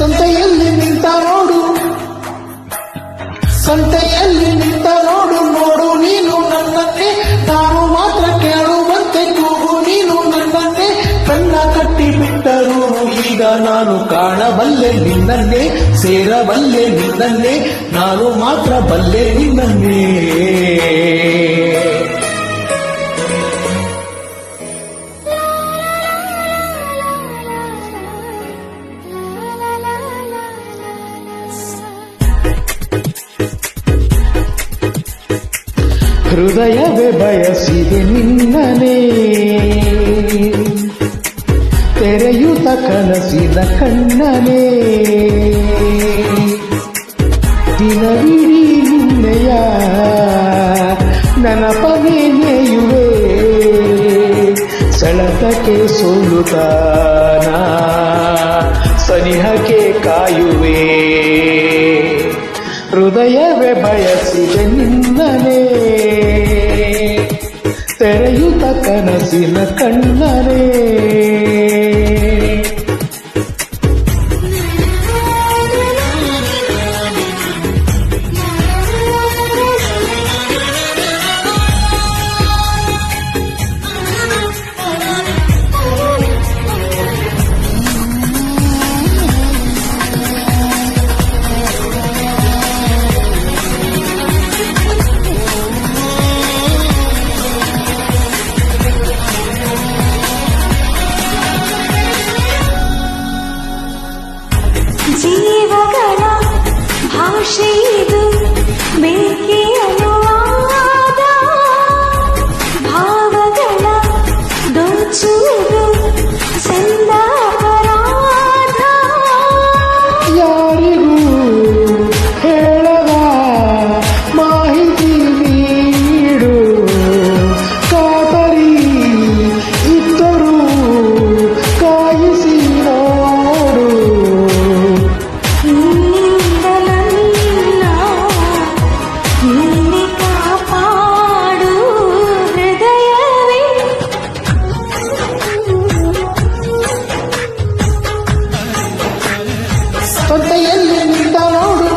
ಸಂತೆಯಲ್ಲಿ ನಿಂತ ನೋಡು, ಸಂತೆಯಲ್ಲಿ ನಿಂತ ನೋಡು, ನೋಡು ನೀನು ನನ್ನನ್ನೇ, ನಾನು ಮಾತ್ರ ಕೇಳುವಂತೆ ಕೂಗು ನೀನು ನನ್ನನ್ನೇ. ಕಣ್ಣ ಕಟ್ಟಿ ಬಿಟ್ಟರು ಈಗ ನಾನು ಕಾಣಬಲ್ಲೆ ನಿನ್ನನ್ನೇ, ಸೇರಬಲ್ಲೆ ನಿನ್ನನ್ನೇ, ನಾನು ಮಾತ್ರ ಬಲ್ಲೆ ನಿನ್ನನ್ನೇ. ಹೃದಯವೇ ಬಯಸಿದೆ ನಿನ್ನನೇ, ತೆರೆಯುತ್ತ ಕನಸಿನ ಕಣ್ಣನೇ, ದಿನವಿಡೀ ನಿನ್ನೆಯ ನೆನಪನೇ ನೆಯುವೆ, ಸೆಳೆತಕ್ಕೆ ಸೋಲುತ್ತಾನ ಸನಿಹಕ್ಕೆ ಕಾಯುವೆ. ಹೃದಯವೇ ಬಯಸಿದೆ ನಿನ್ನನೇ, ತೆರೆಯುತ್ತ ಕನಸಿನ ಕಣ್ಣನೇ. ಜೀವಗಳ ಭಾಷೆಯಿದು ಬೇಕೆ ಅನುವಾದ, ಭಾವಗಳ ದೋಚುವುದು ಸಂದ ಅಪರಾಧ. ಯಾರಿಗೂ ಹೇಳದ ಮಾಹಿತಿ ನೀಡು, ಕಾತರಿ ಇದ್ದರೂ ಕಾಯಿಸಿ ನೋಡು. ನಿನ್ನಿಂದ ನನ್ನ ನೀನೆ ಕಾಪಾಡು ಹೃದಯವೇ. ಸಂತೆಯಲ್ಲಿ ನಿಂತ ನೋಡು,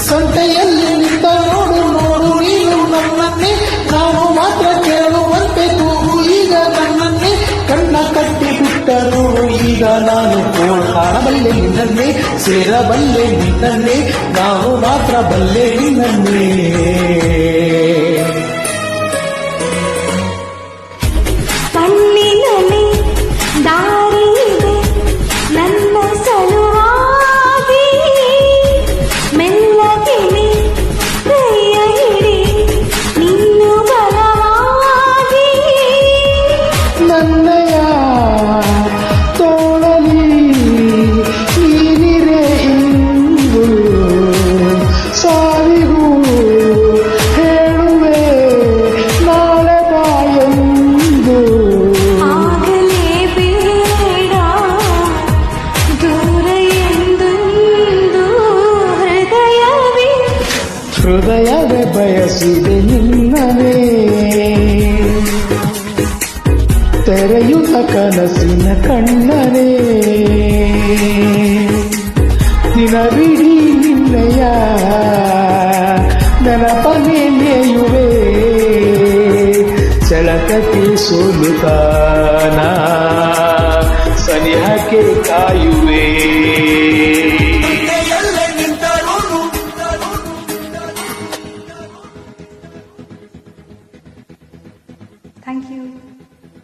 ಸಂತೆಯಲ್ಲಿ ನಿಂತ ನೋಡು, ನೋಡು ನೀನು ನನ್ನನ್ನೇ, ನಾನು ಮಾತ್ರ ಕೇಳುವಂತೆ ಕೂಗು ಈಗ ನನ್ನನ್ನೇ. ಕಣ್ಣ ಕಟ್ಟಿ ಬಿಟ್ಟರು ಈಗ ನಾನು ಕಾಣಬಲ್ಲೆ ನಿನ್ನನ್ನೇ, ಸೇರಬಲ್ಲೆ ನಿನ್ನನ್ನೇ, ನಾನು ಮಾತ್ರ ಬಲ್ಲೆ ನಿನ್ನನ್ನೇ. ಕಣ್ಣಿನಲ್ಲಿ ದಾರಿಯಿದೆ ನನ್ನ ಸಲುವಾಗಿ, ಮೆಲ್ಲಗೆನೆ ಕೈಯ ಹಿಡಿ ನಿನ್ನು ಬಲವಾಗಿ. ನನ್ನಯ ತೋಳಲಿ ನೀನಿರೆ ಇಂದು, ಸಾವಿಗೂ ಹೇಳುವೆ ನಾಳೆ ಬಾಯೆಂದು. ಆಗಲೇ ಬೇಡ ದೂರ ಎಂದೊಂದು ಹೃದಯವೇ. ಹೃದಯವೇ ಬಯಸಿದೆ ನಿನ್ನನೇ, ತೆರೆಯುತ್ತ ಕನಸಿನ ಕಣ್ಣನೇ, ದಿನವಿಡೀ ನಿನ್ನೆಯ ನೆನಪನೇ ನೆಯುವೆ, ಸೆಳೆತಕ್ಕೆ ಸೋಲುತ್ತಾನ ಸನಿಹಕ್ಕೆ ಕಾಯುವೆ. Thank you.